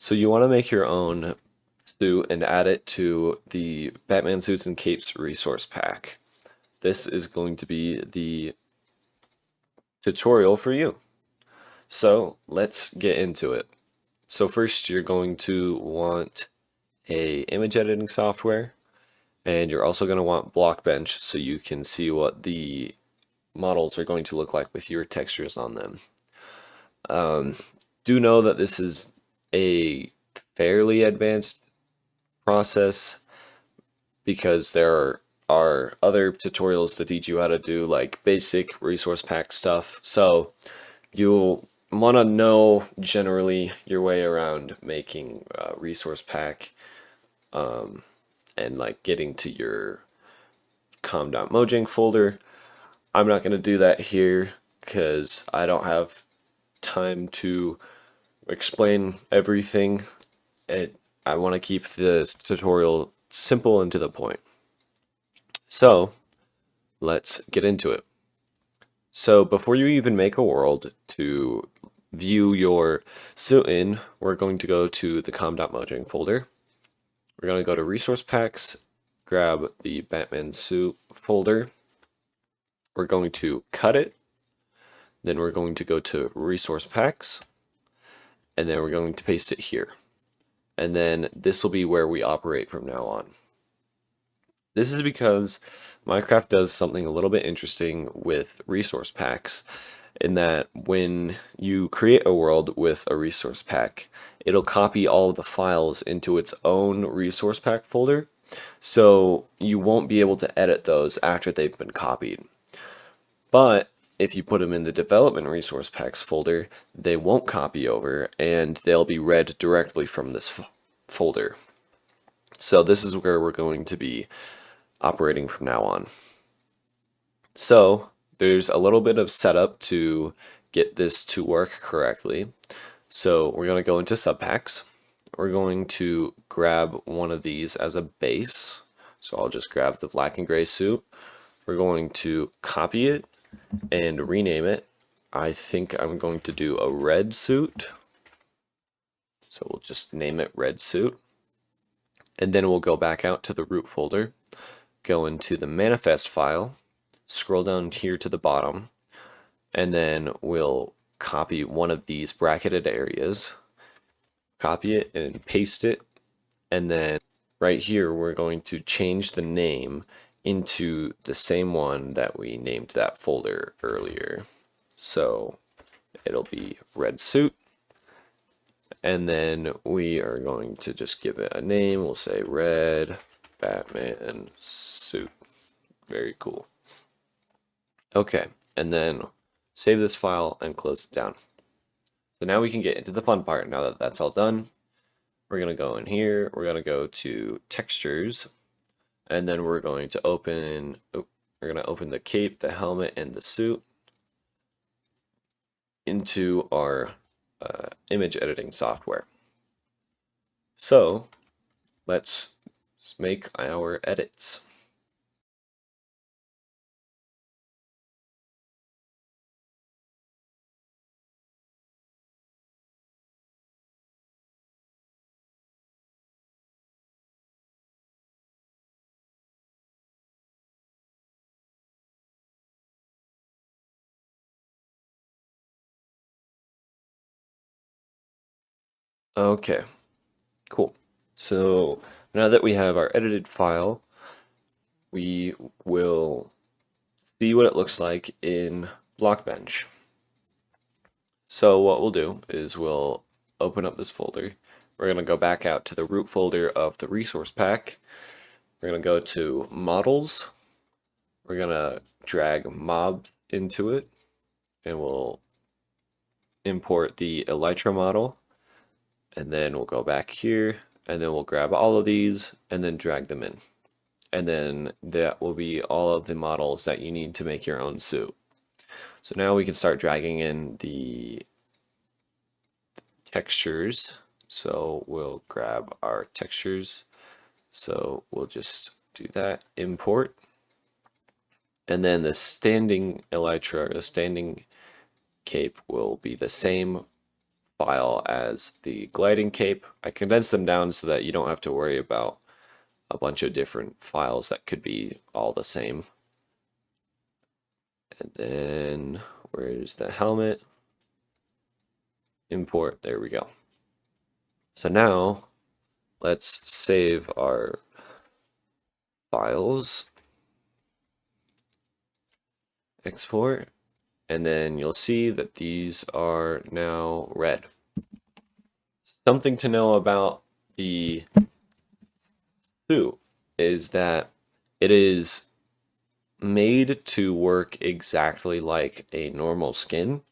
So you want to make your own suit and add it to the Batman Suits and Capes resource pack. This is going to be the tutorial for you. So let's get into it. So first you're going to want a image editing software, and you're also going to want Blockbench so you can see what the models are going to look like with your textures on them. Do know that this is a fairly advanced process because there are other tutorials to teach you how to do like basic resource pack stuff. So you'll want to know generally your way around making a resource pack and like getting to your com.mojang folder. I'm not going to do that here because I don't have time to explain everything. I want to keep the tutorial simple and to the point. So let's get into it. So before you even make a world to view your suit in, we're going to go to the com.mojang folder. We're going to go to resource packs, grab the Batman suit folder. We're going to cut it. Then we're going to go to resource packs, and then we're going to paste it here. And then this will be where we operate from now on. This is because Minecraft does something a little bit interesting with resource packs, in that when you create a world with a resource pack, it'll copy all of the files into its own resource pack folder, so you won't be able to edit those after they've been copied. But if you put them in the development resource packs folder, they won't copy over and they'll be read directly from this folder. So this is where we're going to be operating from now on. So there's a little bit of setup to get this to work correctly. So we're going to go into subpacks. We're going to grab one of these as a base. So I'll just grab the black and gray suit. We're going to copy it and rename it. I think I'm going to do a red suit. So we'll just name it red suit. And then we'll go back out to the root folder, go into the manifest file, scroll down here to the bottom, and then we'll copy one of these bracketed areas, copy it and paste it, and then right here we're going to change the name into the same one that we named that folder earlier. So it'll be red suit, and then we are going to just give it a name. We'll say red Batman suit. Very cool. Okay, and then save this file and close it down. So now we can get into the fun part. Now that that's all done, we're going to go in here, we're going to go to textures, and then we're going to open the cape, the helmet, and the suit into our image editing software. So let's make our edits. Okay, cool. So now that we have our edited file, we will see what it looks like in Blockbench. So what we'll do is we'll open up this folder. We're going to go back out to the root folder of the resource pack. We're going to go to models. We're going to drag mob into it, and we'll import the Elytra model. And then we'll go back here, and then we'll grab all of these and then drag them in. And then that will be all of the models that you need to make your own suit. So now we can start dragging in the textures. So we'll grab our textures. So we'll just do that, import. And then the standing elytra, the standing cape will be the same file as the gliding cape. I condensed them down so that you don't have to worry about a bunch of different files that could be all the same. And then where's the helmet? Import, there we go. So now let's save our files, export, and then you'll see that these are now red. Something to know about the suit is that it is made to work exactly like a normal skin.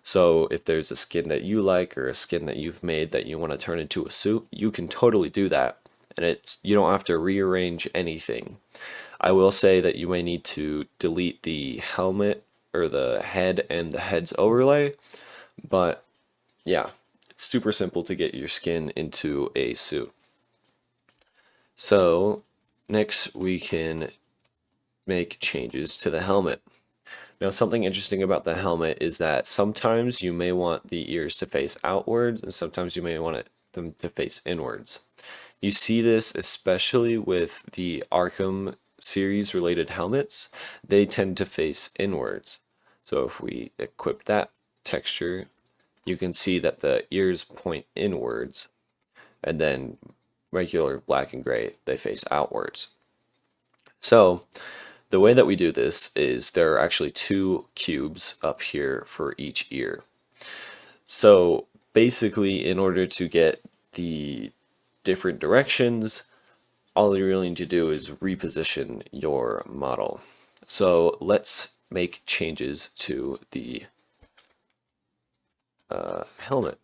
So if there's a skin that you like or a skin that you've made that you want to turn into a suit, you can totally do that. And you don't have to rearrange anything. I will say that you may need to delete the helmet or the head and the head's overlay, but yeah, it's super simple to get your skin into a suit. So next we can make changes to the helmet. Now, something interesting about the helmet is that sometimes you may want the ears to face outwards, and sometimes you may want them to face inwards. You see this especially with the Arkham series related helmets. They tend to face inwards. So if we equip that texture, you can see that the ears point inwards, and then regular black and gray, they face outwards. So the way that we do this is there are actually two cubes up here for each ear. So basically, in order to get the different directions, all you really need to do is reposition your model. So let's make changes to the helmet.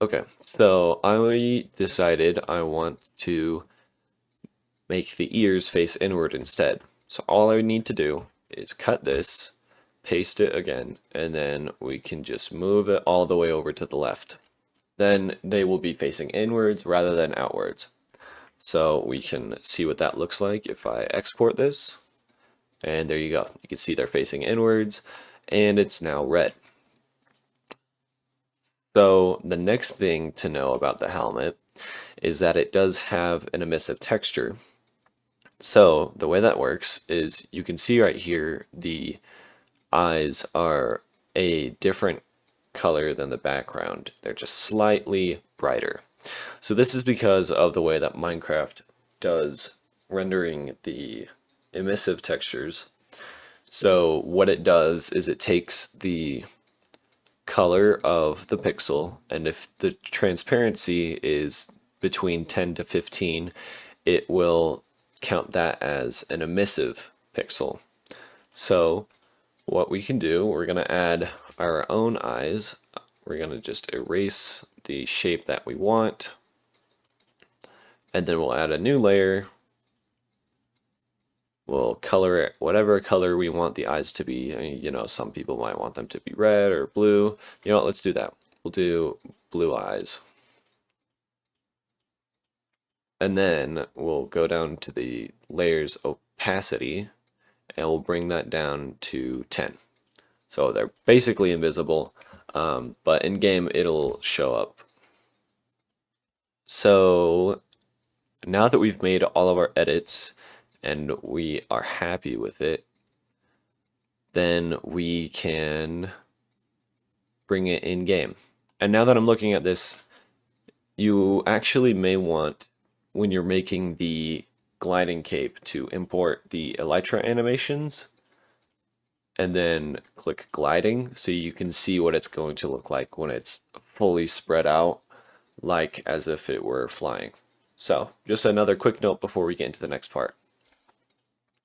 Okay, so I decided I want to make the ears face inward instead. So all I need to do is cut this, paste it again, and then we can just move it all the way over to the left. Then they will be facing inwards rather than outwards. So we can see what that looks like if I export this. And there you go. You can see they're facing inwards, and it's now red. So the next thing to know about the helmet is that it does have an emissive texture. So the way that works is you can see right here the eyes are a different color than the background. They're just slightly brighter. So this is because of the way that Minecraft does rendering the emissive textures. So what it does is it takes the color of the pixel, and if the transparency is between 10 to 15, it will count that as an emissive pixel. So what we can do, we're going to add our own eyes. We're going to just erase the shape that we want, and then we'll add a new layer. We'll color it whatever color we want the eyes to be. I mean, you know, some people might want them to be red or blue. You know what, let's do that. We'll do blue eyes. And then we'll go down to the layers opacity, and we'll bring that down to 10. So they're basically invisible, but in game it'll show up. So now that we've made all of our edits and we are happy with it, then we can bring it in game. And now that I'm looking at this, you actually may want, when you're making the gliding cape, to import the elytra animations and then click gliding so you can see what it's going to look like when it's fully spread out, like as if it were flying. So just another quick note before we get into the next part.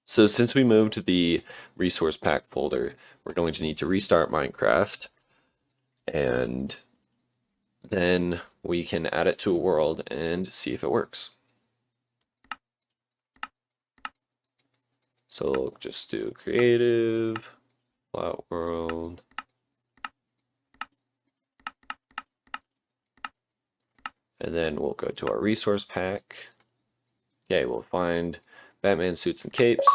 So since we moved to the resource pack folder, we're going to need to restart Minecraft, and then we can add it to a world and see if it works. So just do creative, flat world, and then we'll go to our resource pack. Okay, we'll find Batman suits and capes,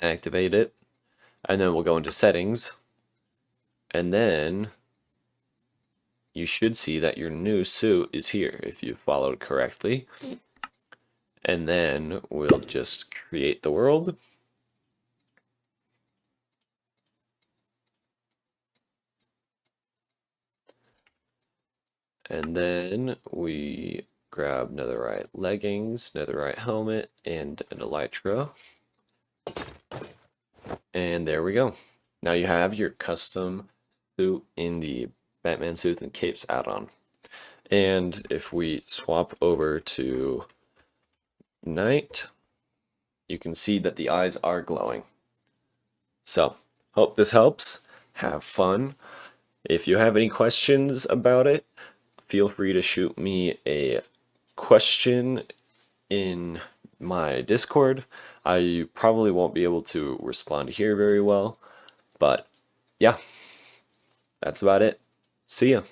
activate it, and then we'll go into settings, and then you should see that your new suit is here if you followed correctly. And then we'll just create the world. And then we grab netherite leggings, netherite helmet, and an elytra. And there we go. Now you have your custom suit in the Batman Suit and Capes add-on. And if we swap over to night, you can see that the eyes are glowing. So, hope this helps. Have fun. If you have any questions about it, feel free to shoot me a question in my Discord. I probably won't be able to respond here very well, but yeah, that's about it. See ya.